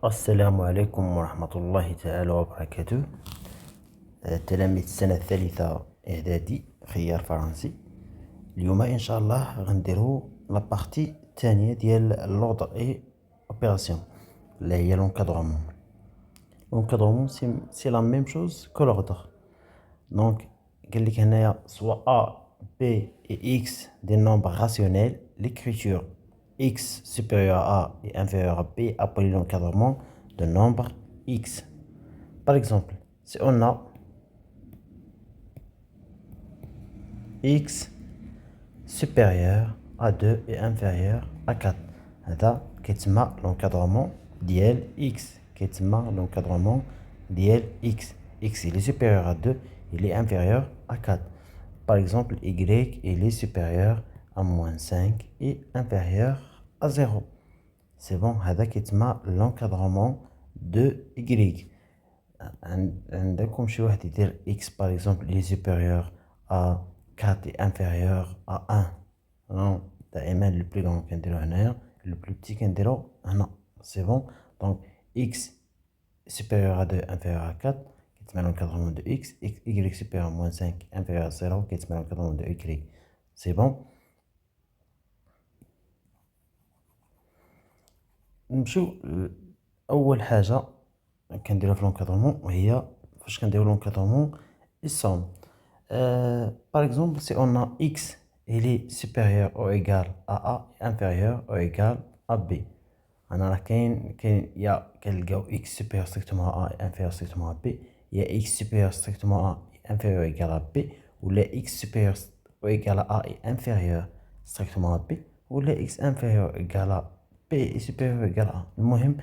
السلام عليكم ورحمة الله تعالى وبركاته. تلاميذ السنة الثالثة إعدادي خيار فرنسي. اليوم إن شاء الله غنديرو لابارتي الثانية ديال لوردر إي أوبيراسيون اللي هي لونكادرومون. لونكادرومون سي لا ميم شوز كو لوردر. دونك قالك هنايا سوا A, B et X des nombres rationnels, l'écriture X supérieur à A et inférieur à B appelle l'encadrement de nombre X. Par exemple, si on a X supérieur à 2 et inférieur à 4, هذا كيتسمى l'encadrement ديال X. كيتسمى l'encadrement ديال X. X il est supérieur à 2, il est inférieur à 4. Par exemple, Y il est supérieur à moins 5 et inférieur à 0. C'est bon, هذا كيتسمى l'encadrement de Y. عندكم شي واحد يدير X par exemple il est supérieur à 4 et inférieur à 1. Non, دائما le plus grand كنديرو هنايا, le plus petit كنديرو هنا. C'est bon, donc X supérieur à 2 inférieur à 4 كيتسمى l'encadrement de X. Y supérieur à moins 5 inférieur à 0 كيتسمى l'encadrement de Y. C'est bon. نمشيو اول حاجه كنديرها في لونكادرومون وهي فاش كنديرو لونكادرومون الصوم. par exemple si on a X il est supérieur ou égal à A et inférieur ou égal à B. انا راه كاين يا كنلقاو X supérieur strictement à A et inférieur strictement à B, يا X supérieur strictement à A et inférieur ou égal à B, ولا X supérieur ou égal à A et inférieur strictement à B, ولا X inférieur ou égal à B et supérieur ou égal à A. المهم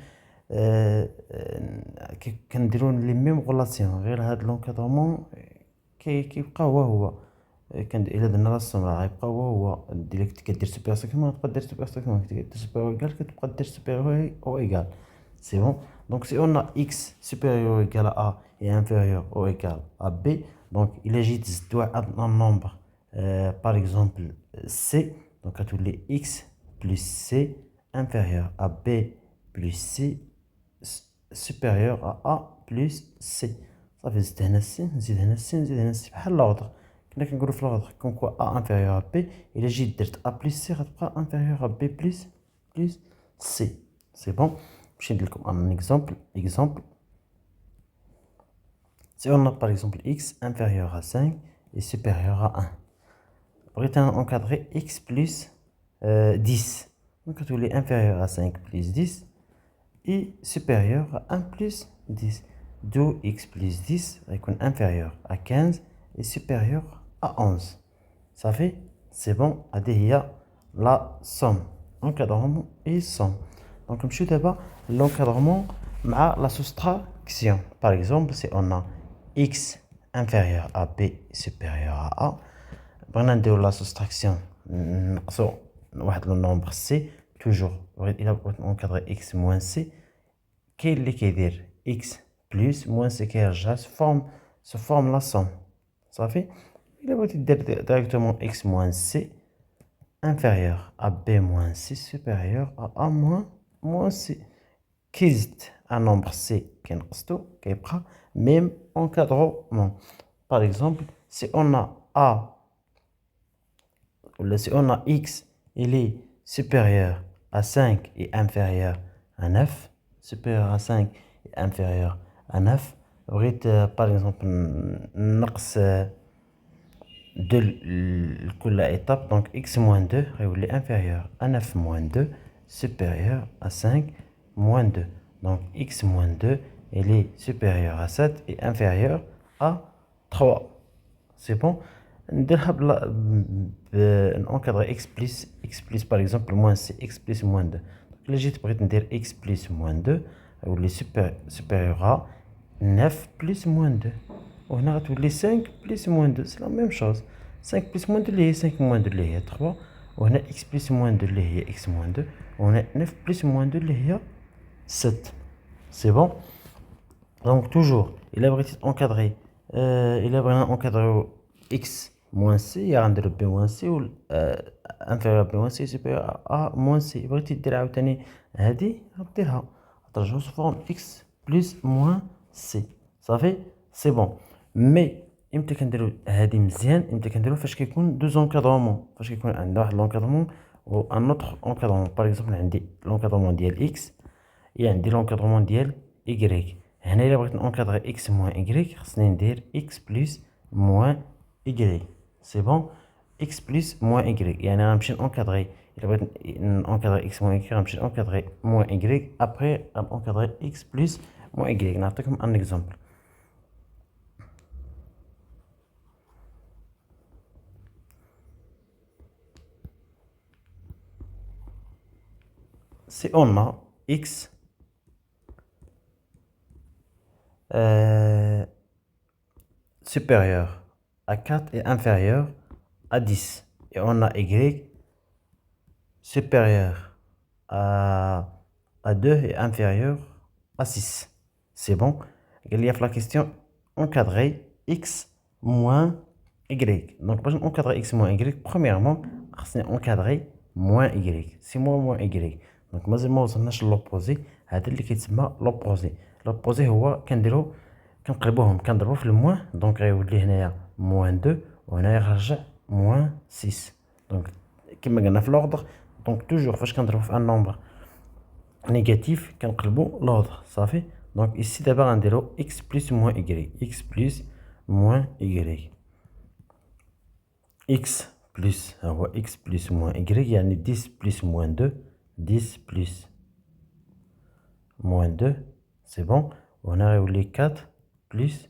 كنديرو لي ميم غولاسيون غير هاد لونكادرومون كيبقى هو الا درنا راسهم راه غيبقى هو ديريكت. كدير سوبر ستريكتومون كتبقى دير سوبر ستريكتومون, كدير سوبر ايكال كتبقى دير سوبر او ايكال. سي بون. دونك سي اون اكس سوبيريور او ايكال ا اي انفيريور او ايكال ا بي, دونك الا جيت زدت واحد النومبر باغ اكزومبل سي, دونك غتولي اكس بلس سي انفيريور ا بي بلس سي supérieur à A plus C. صافي زدت هنا السي, نزيد هنا السي, نزيد هنا السي, بحال لوردر كنا كنقولو في لوردر كون كوا A inférieur à B. إلا جيت درت A plus C غتبقى inférieur à B plus C. سي بون. باش ندير لكم ان exemple. Si on a par exemple X inférieur à 5 et supérieur à 1, بغيت انا encadrer X plus 10, donc غتولي inférieur à 5 plus 10 et supérieur à 1 plus 10. D'où X plus 10 est inférieur à 15 et supérieur à 11. Ça fait, c'est bon, il y a la somme. Encadrement et somme. Donc, je suis d'abord l'encadrement à la soustraction. Par exemple, si on a X inférieur à B supérieur à A, prenons la soustraction, le nombre C, toujours, il a encadré X moins C, qui est dire X plus moins C qui se forme la somme. Ça fait, il a dire directement X moins C inférieur à B moins C supérieur à A moins C. Qui est un nombre C qui est même encadrement. Par exemple, si on a A, ou si on a X, il est supérieur à 5 et inférieur à 9, supérieur à 5 et inférieur à 9, par exemple, نقص de la étape, donc X moins 2 est inférieur à 9 moins 2, supérieur à 5 moins 2. Donc X moins 2, il est supérieur à 7 et inférieur à 3. C'est bon. encadrer X plus par exemple moins C, X plus moins 2. Donc là j'ai pris dire X plus moins 2 ou les supérieur à 9 plus moins 2. On a les 5 plus moins 2, c'est la même chose. 5 plus moins 2 les 5 moins 2 les 3. On a X plus moins 2 les X moins 2. On a 9 plus moins 2 les 7. C'est bon. Donc toujours, il a encadré X moins C, il y a un B moins C ou inférieur à B moins C supérieur à A moins C. بغيتي دير عاوتاني هادي ديرها. خاطر sous forme x plus moins c صافي سي بون. مي امتى كنديرو هادي مزيان؟ امتى كنديرو فاش كيكون دو زونكادرومون، فاش كيكون عندنا واحد لونكادرومون و ان اوتر اونكادرومون. باغ اكزومبل عندي لونكادرومون ديال اكس اي عندي لونكادرومون ديال y. هنا الا بغيت نونكادري اكس موان y خصني ندير اكس بلس موان y. سي بون اكس بلس موان y يعني غنمشي نونكادري. الا بغيت نونكادري اكس موان y غنمشي نونكادري موان y ابري غنونكادري اكس بلس موان y. نعطيكم ان اكزومبل. Si on a x supérieur à 4 et inférieur à 10, et on a y supérieur à 2 et inférieur à 6. C'est bon. Il y a la question encadrer x moins y. Donc, pour encadrer x moins y, premièrement, on encadrer moins y. C'est moins y. Donc, مازال وصلناش للوبوزي. هذا اللي كيتسمى لوبوزي. لوبوزي هو كنقلبوهم كنضربو في الموان. دونك غيولي هنايا موان 2 وهنايا غنرجع موان 6. دونك كما قلنا في لوردر. دونك توجور فاش كنضربو في ان نومبر نيجاتيف كنقلبو لوردر صافي. دونك ايسي دابا غنديرو اكس بلس موان y. اكس بلس موان y. اكس بلس هو اكس بلس موان y يعني 10 بلس موان 2. 10 plus moins 2, c'est bon. On a eu les 4 plus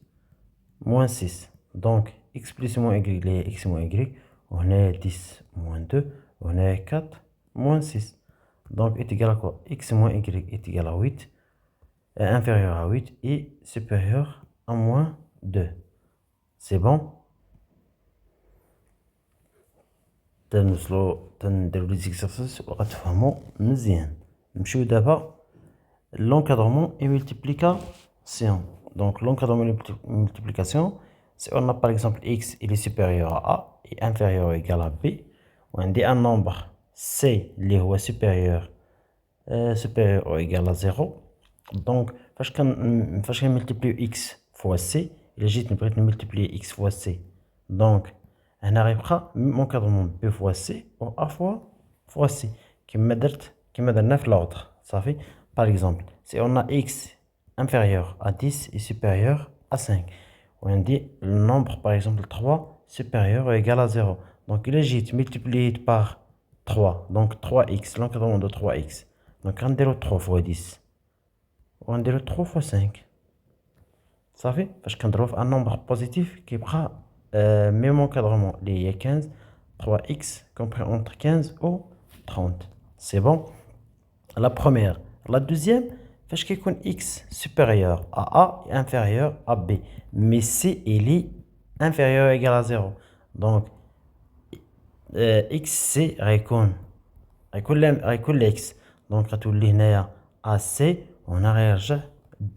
moins 6. Donc, x plus moins y, les x moins y. On a 10 moins 2. On a 4 moins 6. Donc, est égal à quoi? X moins y est égal à 8. Inférieur à 8 et supérieur à moins 2. C'est bon. تنديرو لي زيكزارسيس وغتفهمو مزيان. نمشيو دابا l'encadrement et multiplication. Donc l'encadrement et multiplication, c'est on a par exemple x il est supérieur à a et inférieur ou égal à b. On dit un nombre c qui est supérieur ou égal à 0. Donc فاش كنملتيبليو x fois c الا جيت بغيت نملتيبلي x fois c. Donc هنا غيبقى l'encadrement b fois c ou a fois c كما درنا في l'autre صافي. Par exemple, si on a x inférieur à 10 et supérieur à 5, on dit le nombre par exemple 3 supérieur ou égal à 0. Donc il est multiplié par 3, donc 3x, l'encadrement de 3x. Donc on dit 3 fois 10, on dit 3 fois 5. Ça fait parce qu'on trouve un nombre positif qui prend même encadrement. Il y a 15, 3x compris entre 15 ou 30. C'est bon. La première. La deuxième, فاش كيكون x supérieur à a et inférieur à b. Mais c il est inférieur ou égal à 0. Donc xc غيكون x. Donc غتولي هنايا ac وهنا غيرجع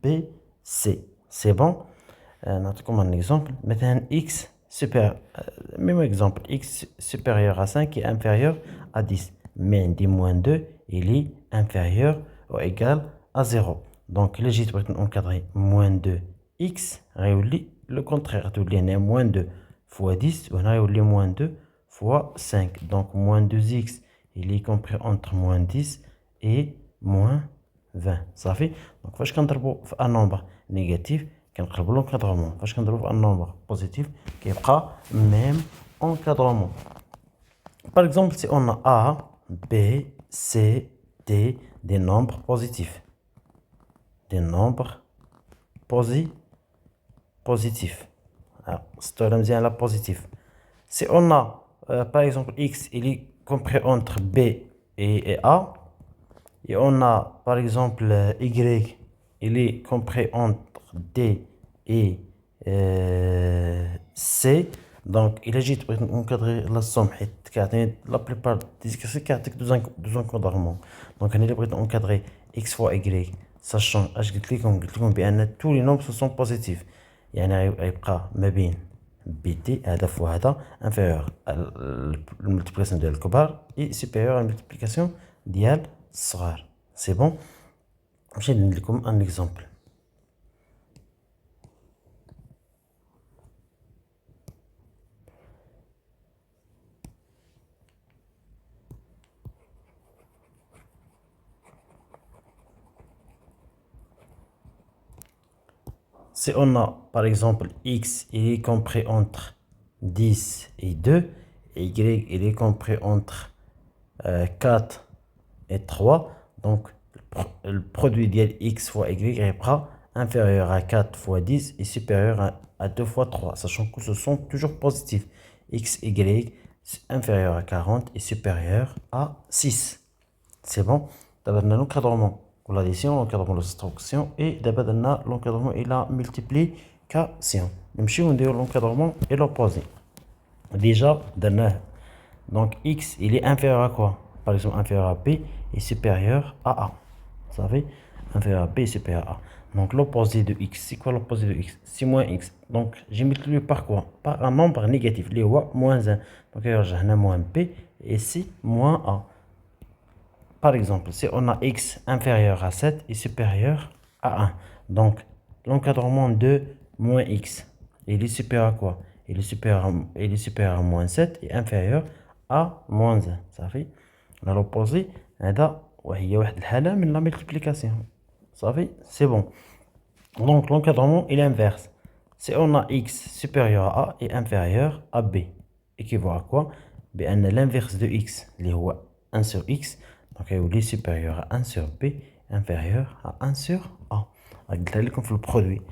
bc. C'est bon. نعطيكم un exemple. مثلا x supérieur même exemple x supérieur à 5 et inférieur à 10. Mais عندي moins 2 il est inférieur ou égal à 0. Donc, là, j'ai encadré moins 2x, le contraire, moins 2 fois 10, on a moins 2 fois 5. Donc, moins 2x, il est compris entre moins 10 et moins 20. Ça fait. Donc, quand je contrôle un nombre négatif, je contrôle l'encadrement. Quand je contrôle un nombre positif, qui est même encadrement. Par exemple, si on a A, B, C, D, des nombres positifs. Des nombres positifs. Alors, c'est la positif. Si on a, par exemple, x, il est compris entre B et A. Et on a, par exemple, y, il est compris entre D et C. Donc, il agit pour encadrer la somme. La plupart des exercices qui ont deux encadrements. Donc, on est encadrer x fois y, sachant que tous les nombres sont positifs. يعني غيبقى ما بين BT هذا فوا هذا inférieur à la multiplication ديال الكبار et supérieur à la multiplication ديال الصغار. C'est bon. Je vais vous donner un exemple. Si on a par exemple x, il est compris entre 10 et 2, et y, il est compris entre 4 et 3, donc le produit de x fois y sera inférieur à 4 fois 10 et supérieur à 2 fois 3, sachant que ce sont toujours positifs. X, y, inférieur à 40 et supérieur à 6. C'est bon. D'abord, on a l'encadrement pour l'addition, l'encadrement de la soustraction et d'abord, on a l'encadrement et la multiplication. Même si on dit l'encadrement et l'opposé. Déjà, donc x, il est inférieur à quoi? Par exemple, inférieur à b et supérieur à a. Vous savez, inférieur à b et supérieur à a. Donc l'opposé de x, c'est quoi l'opposé de x? C'est moins x. Donc j'ai multiplié par quoi? Par un nombre négatif, les moins 1. Donc j'ai moins b et c'est moins a. Par exemple, si on a x inférieur à 7 et supérieur à 1. Donc, l'encadrement de moins x, il est supérieur à quoi? Il est supérieur à moins 7 et inférieur à moins 1. Ça fait, on a l'opposé, il y a la multiplication. Ça fait, c'est bon. Donc, l'encadrement est l'inverse. Si on a x supérieur à a et inférieur à b, équivaut à quoi? L'inverse de x, اللي هو 1 sur x, donc il est supérieur à 1 sur b, inférieur à 1 sur a. قلت لكم في البرودوي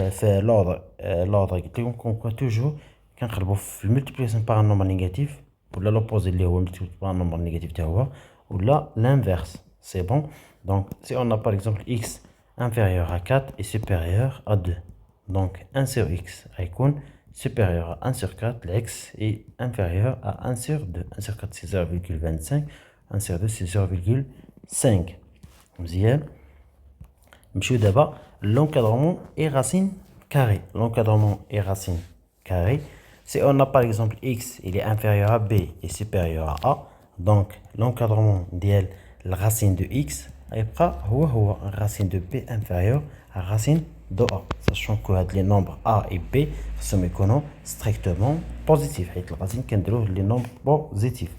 في l'ordre قلت لكم qu'on toujours كنقلبوا في الملتيبليكاسيون par un nombre négatif ولا l'opposé اللي هو multiplié par un nombre négatif تا هو ولا l'inverse. C'est bon. Donc si on a par exemple x inférieur à 4 et supérieur à 2. Donc 1 sur x est supérieur à 1 sur 4, l'ex est inférieur à 1 sur 2. 1 sur 4 c'est 0,25, 1 sur 2 c'est 0,5. مزيان. نمشيو d'abord l'encadrement et racine carrée. L'encadrement et racine carrée. Si on a par exemple x, il est inférieur à b et supérieur à a, donc l'encadrement ديال la racine de x يبقى هو racine de b inférieur à racine de a, sachant que les nombres a et b sont strictement positifs. La racine qui les nombres positifs.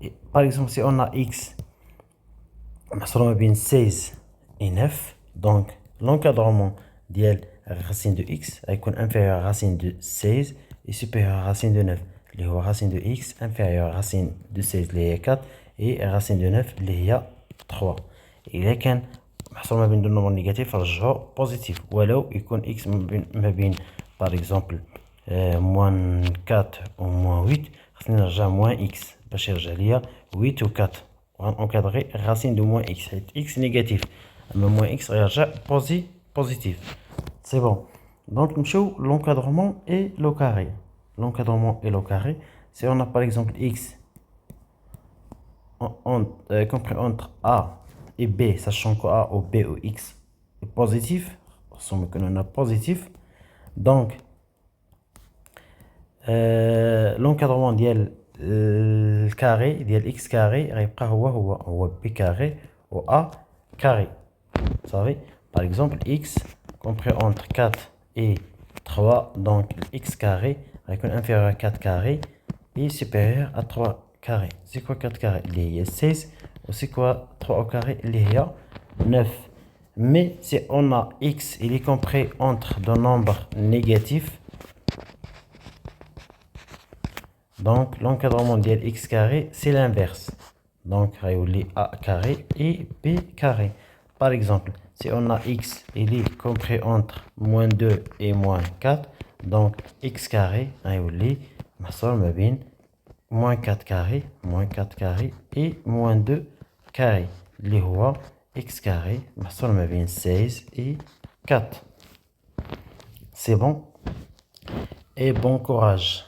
Et par exemple, si on a x bien 16 et 9, donc l'encadrement de la racine de x est inférieur à racine de 16 et supérieur à racine de 9. Les racine de x inférieur à racine de 16 les 4 et racine de 9 les 3. Et là كان محصول ما بين دو نومبر نيجاتيف رجعو بوزيتيف ولو يكون اكس ما بين باغ اكزومبل موان 4 و موان 8 خصني نرجع موان اكس باش يرجع ليا 8 و 4 غنكادغي راسين دو موان اكس حيت اكس نيجاتيف اما موان اكس غيرجع بوزيتيف. سي بون. دونك نمشيو l'encadrement et le carré. L'encadrement et le carré, si on a par exemple x compris entre a et b, sachant que a ou b ou x est positif, on a positif, donc l'encadrement ديال الكاري ديال x carré غيبقى هو b carré ou a carré. Vous savez, par exemple x compris entre 4 et 3, donc x carré avec un inférieur à 4 carré et supérieur à 3 carré. C'est quoi 4 carré? Il y a 16. Ou c'est quoi 3 au carré? Il y a 9. Mais si on a x, il est compris entre deux nombres négatifs. Donc l'encadrement de x carré, c'est l'inverse. Donc il y a a carré et b carré. Par exemple, si on a x, il est compris entre moins 2 et moins 4. Donc x carré, il y a moins 4 carré et moins 2 carré. اللي هو x carré محصور ما بين 16 et 4. C'est bon? Et bon courage.